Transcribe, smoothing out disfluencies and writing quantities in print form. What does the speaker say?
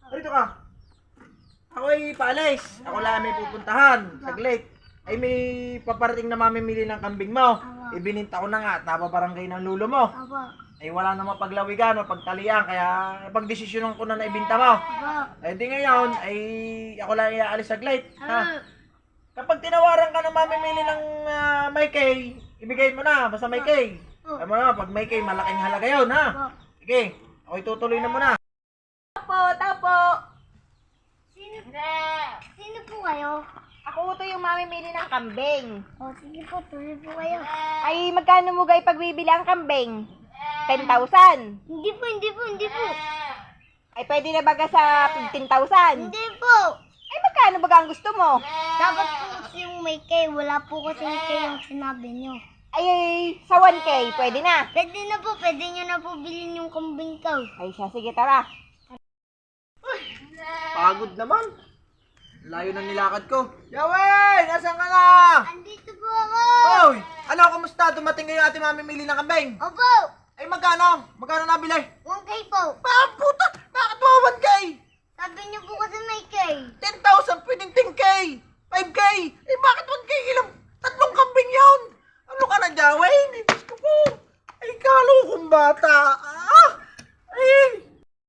Rito ka. Ako ay paalis. Ako lang may pupuntahan. Saglit. Ay may paparating na mamimili ng kambing mo. Ibininta ko na nga at napabarangay ng lulo mo. Ay wala na mapaglawigan, mapagtalian. Kaya pagdesisyonan ko na naibinta mo. Ay di ngayon, ay ako lang iaalis saglit. Ha? Kapag tinawaran ka ng mamimili ng may K, ibigay mo na. Basta may K. Alam mo na, pag may K, malaking halaga yun, ha? Sige, ako'y tutuloy na muna. Tapo. Sino po kayo? Ako to yung mamimili ng kambing. O, sige po, tuloy po kayo. Ay, magkano mo gay pagbibili ang kambing? 10,000. Hindi po. Ay, pwede na baga sa 15,000? Hindi po. Ay, magkano baga ang gusto mo? Dapat po kasi yung may K, wala po kasi yung K yung sinabi nyo. Ay, sa 1K, pwede na. Pwede nyo na po bilhin yung kambing ko. Ay, siya, sige, tara. Pagod naman. Layo ng nilakad ko. Yaway! Nasaan ka na? Andito po ako. Oy! Ano, kamusta? Dumating ngayon ate mamimili ng kambing. Opo, Ay, magkano? Magkano nabili? 1K po. Pa,